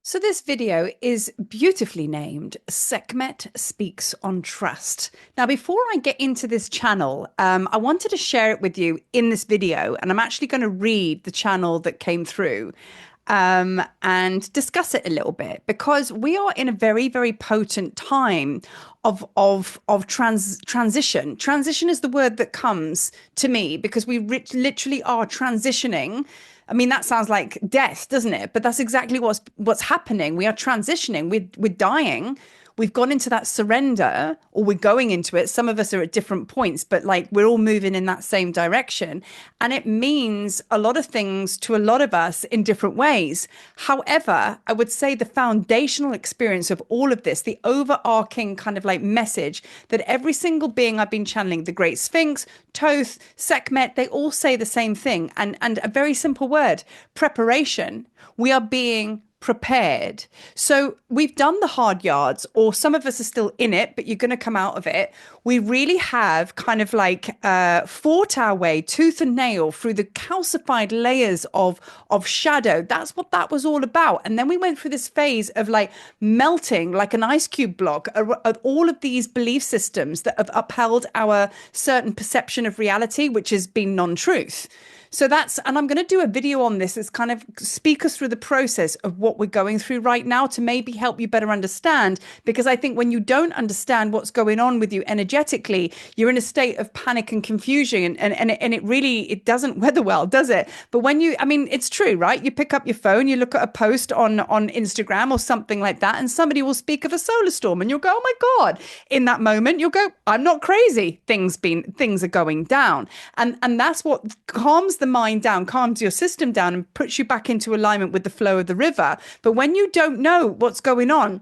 So this video is beautifully named Sekhmet Speaks on Trust. Now, before I get into this channel, I wanted to share it with you in this video, and I'm actually going to read the channel that came through and discuss it a little bit because we are in a very, very potent time of transition. Transition is the word that comes to me because we literally are transitioning. I mean, that sounds like death, doesn't it? But that's exactly what's happening. We are transitioning. We're dying. We've gone into that surrender, or we're going into it. Some of us are at different points, but like we're all moving in that same direction. And it means a lot of things to a lot of us in different ways. However, I would say the foundational experience of all of this, the overarching kind of like message that every single being I've been channeling, the Great Sphinx, Thoth, Sekhmet, they all say the same thing. And a very simple word, preparation. We are being prepared. So we've done the hard yards, or some of us are still in it, but you're going to come out of it. We really have kind of like fought our way tooth and nail through the calcified layers of shadow. That's what that was all about. And then we went through this phase of like melting like an ice cube block of all of these belief systems that have upheld our certain perception of reality, which has been non-truth. So and I'm going to do a video on this. It's kind of speak us through the process of what we're going through right now to maybe help you better understand. Because I think when you don't understand what's going on with you energetically, you're in a state of panic and confusion, and it doesn't weather well, does it? But I mean, it's true, right? You pick up your phone, you look at a post on Instagram or something like that, and somebody will speak of a solar storm, and you'll go, "Oh my God!" In that moment, you'll go, "I'm not crazy. Things are going down," and that's what calms the mind down, calms your system down, and puts you back into alignment with the flow of the river. But when you don't know what's going on,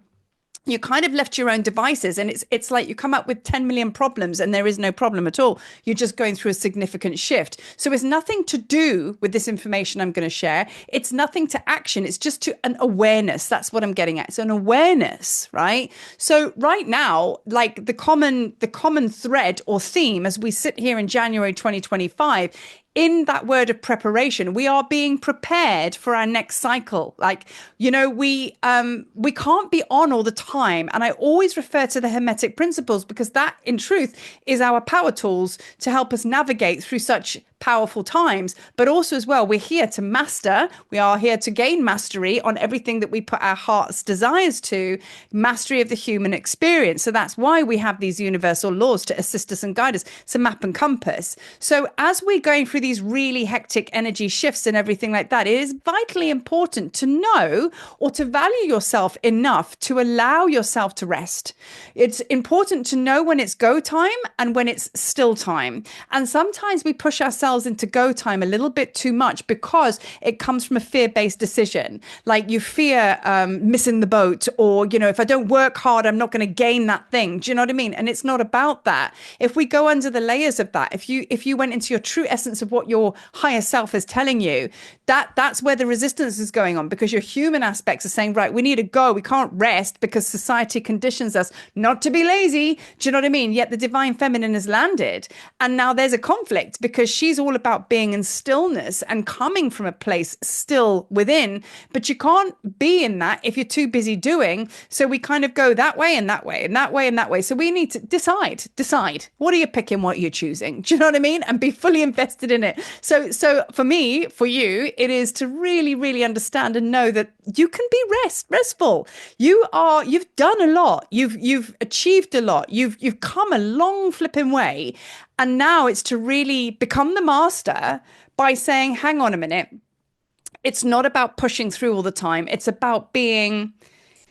you kind of left your own devices, and it's like you come up with 10 million problems and there is no problem at all. You're just going through a significant shift. So it's nothing to do with this information I'm going to share. It's nothing to action. It's just to an awareness. That's what I'm getting at. It's an awareness, right? So right now, like the common thread or theme as we sit here in January 2025, in that word of preparation, we are being prepared for our next cycle. Like, we can't be on all the time. And I always refer to the Hermetic principles because that in truth is our power tools to help us navigate through such powerful times. But also as well, we're here to master. We are here to gain mastery on everything that we put our heart's desires to, mastery of the human experience. So that's why we have these universal laws to assist us and guide us. It's a map and compass. So as we're going through these really hectic energy shifts and everything like that, it is vitally important to know or to value yourself enough to allow yourself to rest. It's important to know when it's go time and when it's still time. And sometimes we push ourselves into go time a little bit too much because it comes from a fear-based decision. Like you fear missing the boat, or, if I don't work hard, I'm not going to gain that thing. Do you know what I mean? And it's not about that. If we go under the layers of that, if you went into your true essence of what your higher self is telling you, that's where the resistance is going on, because your human aspects are saying, right, we need to go. We can't rest because society conditions us not to be lazy. Do you know what I mean? Yet the divine feminine has landed. And now there's a conflict because she's all about being in stillness and coming from a place still within. But you can't be in that if you're too busy doing. So we kind of go that way and that way and that way and that way. So we need to decide. What are you picking? What you're choosing? Do you know what I mean? And be fully invested in it. So for me, for you, it is to really, really understand and know that you can be restful. You've done a lot. You've achieved a lot. You've come a long flipping way. And now it's to really become the master by saying, hang on a minute. It's not about pushing through all the time. It's about being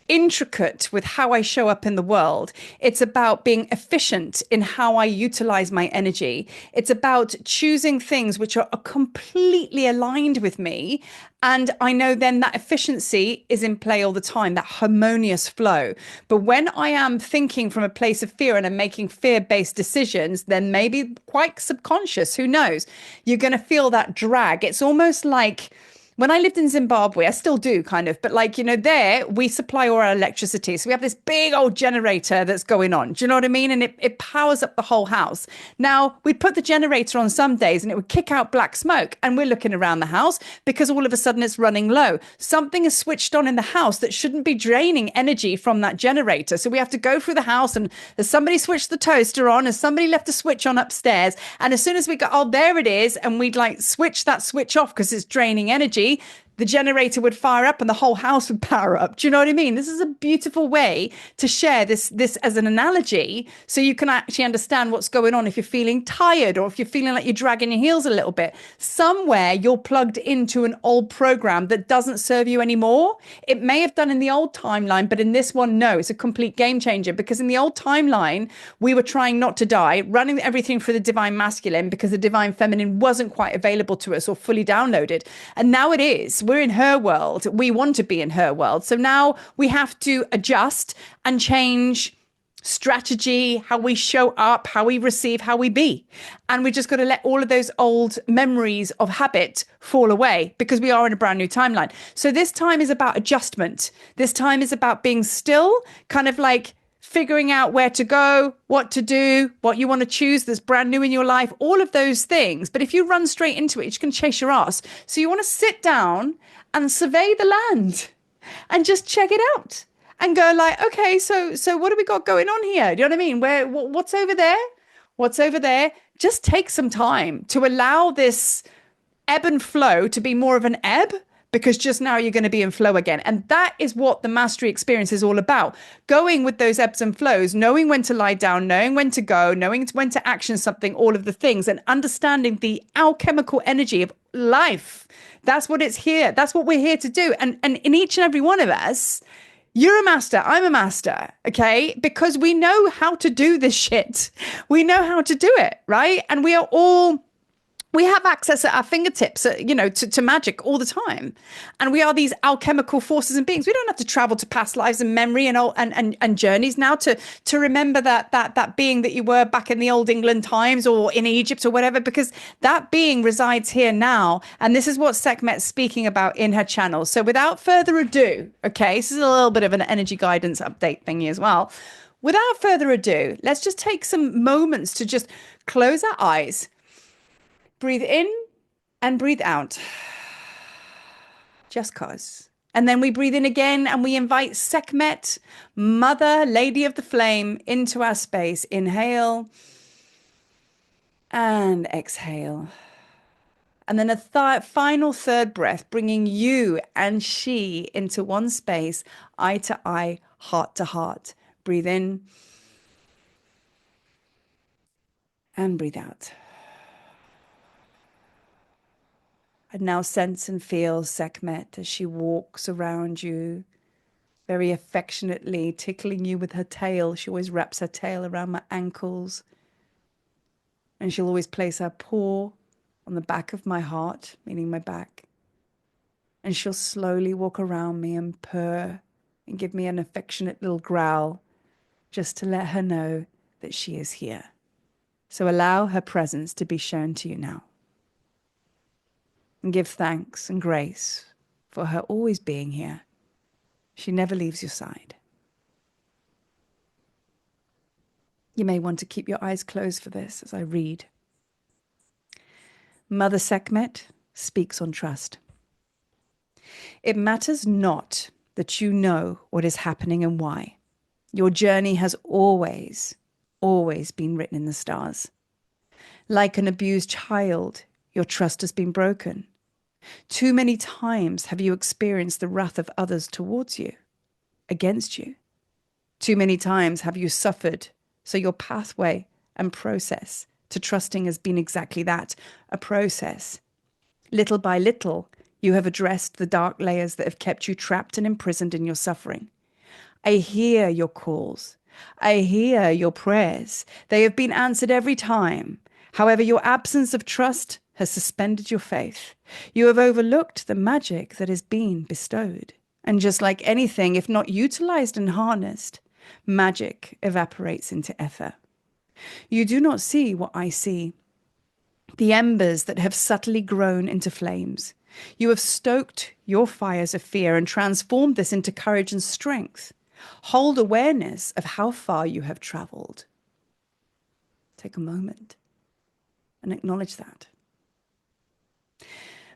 intricate with how I show up in the world. It's about being efficient in how I utilize my energy. It's about choosing things which are completely aligned with me. And I know then that efficiency is in play all the time, that harmonious flow. But when I am thinking from a place of fear and I'm making fear-based decisions, then maybe quite subconscious, who knows, you're going to feel that drag. It's almost like when I lived in Zimbabwe, I still do kind of, but like, there we supply all our electricity. So we have this big old generator that's going on. Do you know what I mean? And it powers up the whole house. Now, we'd put the generator on some days and it would kick out black smoke. And we're looking around the house because all of a sudden it's running low. Something is switched on in the house that shouldn't be draining energy from that generator. So we have to go through the house and as somebody switched the toaster on, as somebody left the switch on upstairs. And as soon as we go, oh, there it is. And we'd like switch that switch off because it's draining energy. The generator would fire up and the whole house would power up. Do you know what I mean? This is a beautiful way to share this as an analogy so you can actually understand what's going on if you're feeling tired or if you're feeling like you're dragging your heels a little bit. Somewhere you're plugged into an old program that doesn't serve you anymore. It may have done in the old timeline, but in this one, no, it's a complete game changer because in the old timeline, we were trying not to die, running everything for the divine masculine because the divine feminine wasn't quite available to us or fully downloaded. And now it is. We're in her world. We want to be in her world. So now we have to adjust and change strategy, how we show up, how we receive, how we be. And we just got to let all of those old memories of habit fall away because we are in a brand new timeline. So this time is about adjustment. This time is about being still, kind of like figuring out where to go, what to do, what you want to choose that's brand new in your life, all of those things. But if you run straight into it, you're going to chase your ass. So you want to sit down and survey the land and just check it out and go like, okay, so what have we got going on here? Do you know what I mean? What's over there? What's over there? Just take some time to allow this ebb and flow to be more of an ebb, because just now you're going to be in flow again. And that is what the mastery experience is all about. Going with those ebbs and flows, knowing when to lie down, knowing when to go, knowing when to action something, all of the things, and understanding the alchemical energy of life. That's what it's here. That's what we're here to do. And in each and every one of us, you're a master. I'm a master. Okay. Because we know how to do this shit. We know how to do it. Right. And we have access at our fingertips, to magic all the time. And we are these alchemical forces and beings. We don't have to travel to past lives and memory and journeys now to remember that being that you were back in the old England times or in Egypt or whatever, because that being resides here now. And this is what Sekhmet's speaking about in her channel. So without further ado, okay, this is a little bit of an energy guidance update thingy as well. Without further ado, let's just take some moments to just close our eyes. Breathe in and breathe out. Just cause. And then we breathe in again and we invite Sekhmet, Mother, Lady of the Flame, into our space. Inhale and exhale. And then a final third breath, bringing you and she into one space, eye to eye, heart to heart. Breathe in and breathe out. And now sense and feel Sekhmet as she walks around you, very affectionately tickling you with her tail. She always wraps her tail around my ankles. And she'll always place her paw on the back of my heart, meaning my back. And she'll slowly walk around me and purr and give me an affectionate little growl, just to let her know that she is here. So allow her presence to be shown to you now. And give thanks and grace for her always being here. She never leaves your side. You may want to keep your eyes closed for this as I read. Mother Sekhmet speaks on trust. It matters not that you know what is happening and why. Your journey has always been written in the stars. Like an abused child, your trust has been broken. Too many times have you experienced the wrath of others towards you, against you. Too many times have you suffered, so your pathway and process to trusting has been exactly that, a process. Little by little, you have addressed the dark layers that have kept you trapped and imprisoned in your suffering. I hear your calls. I hear your prayers. They have been answered every time. However, your absence of trust has suspended your faith. You have overlooked the magic that has been bestowed. And just like anything, if not utilized and harnessed, magic evaporates into ether. You do not see what I see. The embers that have subtly grown into flames. You have stoked your fires of fear and transformed this into courage and strength. Hold awareness of how far you have traveled. Take a moment and acknowledge that.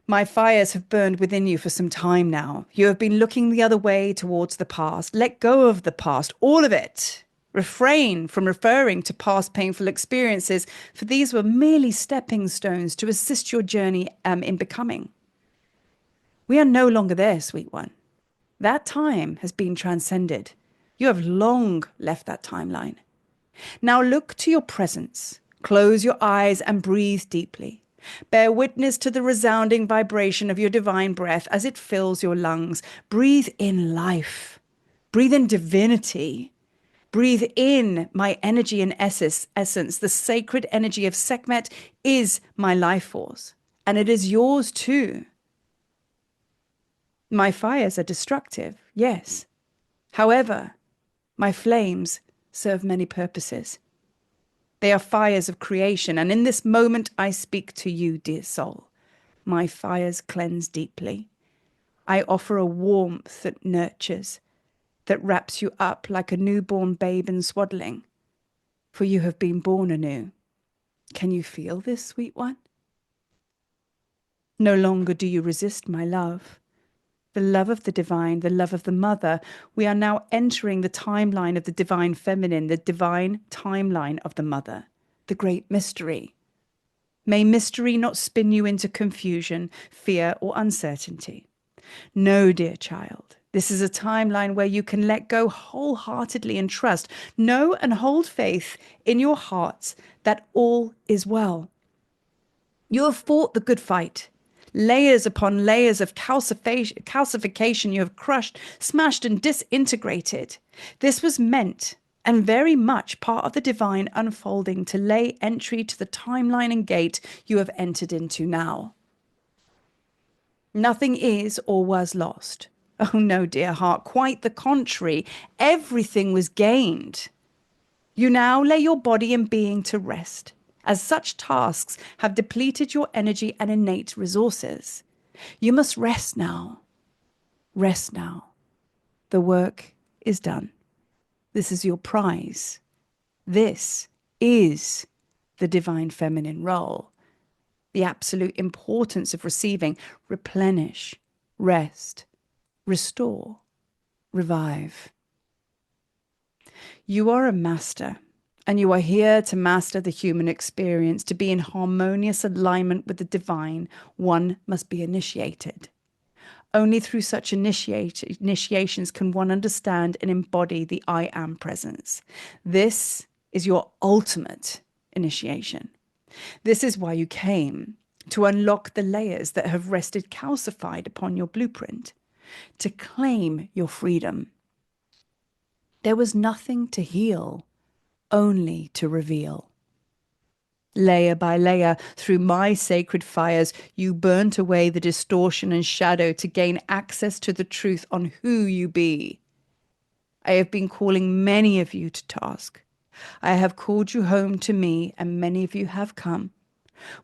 My fires have burned within you for some time now. You have been looking the other way towards the past. Let go of the past, all of it. Refrain from referring to past painful experiences, for these were merely stepping stones to assist your journey in becoming. We are no longer there, sweet one. That time has been transcended. You have long left that timeline. Now look to your presence. Close your eyes and breathe deeply. Bear witness to the resounding vibration of your divine breath as it fills your lungs. Breathe in life. Breathe in divinity. Breathe in my energy and essence. The sacred energy of Sekhmet is my life force, and it is yours too. My fires are destructive, yes. However, my flames serve many purposes. They are fires of creation, and in this moment I speak to you, dear soul. My fires cleanse deeply. I offer a warmth that nurtures, that wraps you up like a newborn babe in swaddling, for you have been born anew. Can you feel this, sweet one? No longer do you resist my love. The love of the divine, the love of the mother. We are now entering the timeline of the divine feminine, the divine timeline of the mother, the great mystery. May mystery not spin you into confusion, fear, or uncertainty. No, dear child, this is a timeline where you can let go wholeheartedly and trust. Know and hold faith in your hearts that all is well. You have fought the good fight. Layers upon layers of calcification you have crushed, smashed, and disintegrated. This was meant and very much part of the divine unfolding to lay entry to the timeline and gate you have entered into now. Nothing is or was lost. Oh no, dear heart, quite the contrary. Everything was gained. You now lay your body and being to rest, as such tasks have depleted your energy and innate resources. You must rest now. Rest now. The work is done. This is your prize. This is the divine feminine role. The absolute importance of receiving, replenish, rest, restore, revive. You are a master, and you are here to master the human experience. To be in harmonious alignment with the divine, one must be initiated. Only through such initiations can one understand and embody the I am presence. This is your ultimate initiation. This is why you came, to unlock the layers that have rested calcified upon your blueprint, to claim your freedom. There was nothing to heal, only to reveal. Layer by layer, through my sacred fires, you burnt away the distortion and shadow to gain access to the truth on who you be. I have been calling many of you to task. I have called you home to me, and many of you have come.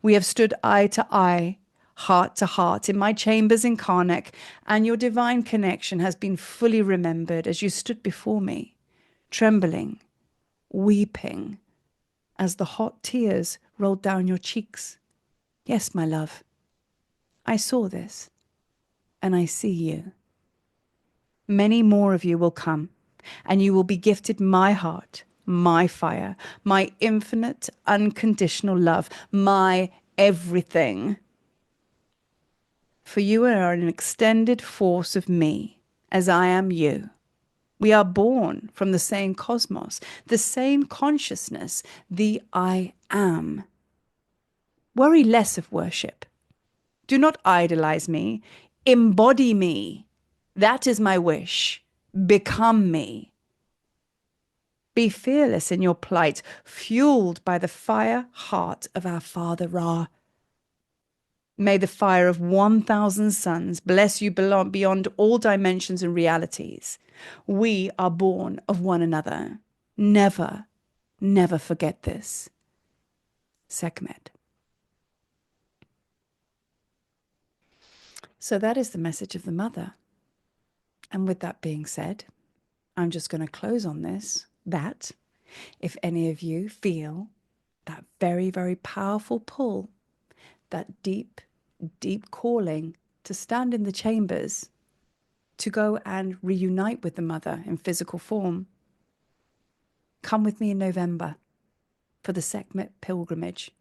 We have stood eye to eye, heart to heart, in my chambers in Karnak, and your divine connection has been fully remembered as you stood before me, trembling, weeping, as the hot tears rolled down your cheeks. Yes, my love, I saw this, and I see you. Many more of you will come, and you will be gifted my heart, my fire, my infinite, unconditional love, my everything. For you are an extended force of me, as I am you. We are born from the same cosmos, the same consciousness, the I am. Worry less of worship. Do not idolize me. Embody me. That is my wish. Become me. Be fearless in your plight, fueled by the fire heart of our Father Ra. May the fire of 1,000 suns bless you beyond all dimensions and realities. We are born of one another. Never, never forget this. Sekhmet. So that is the message of the mother. And with that being said, I'm just going to close on this, that if any of you feel that very, very powerful pull, that deep, deep calling to stand in the chambers, to go and reunite with the mother in physical form, come with me in November for the Sekhmet pilgrimage,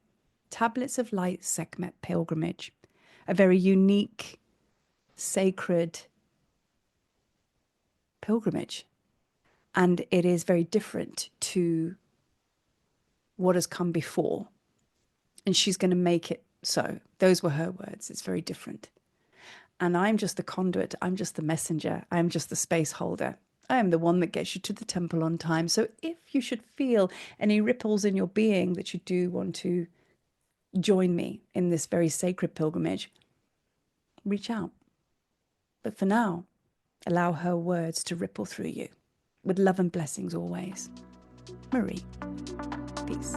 Tablets of Light Sekhmet pilgrimage, a very unique, sacred pilgrimage. And it is very different to what has come before. And she's going to make it so. Those were her words. It's very different. And I'm just the conduit. I'm just the messenger. I'm just the space holder. I am the one that gets you to the temple on time. So if you should feel any ripples in your being that you do want to join me in this very sacred pilgrimage, reach out. But for now, allow her words to ripple through you. With love and blessings always. Marie. Peace.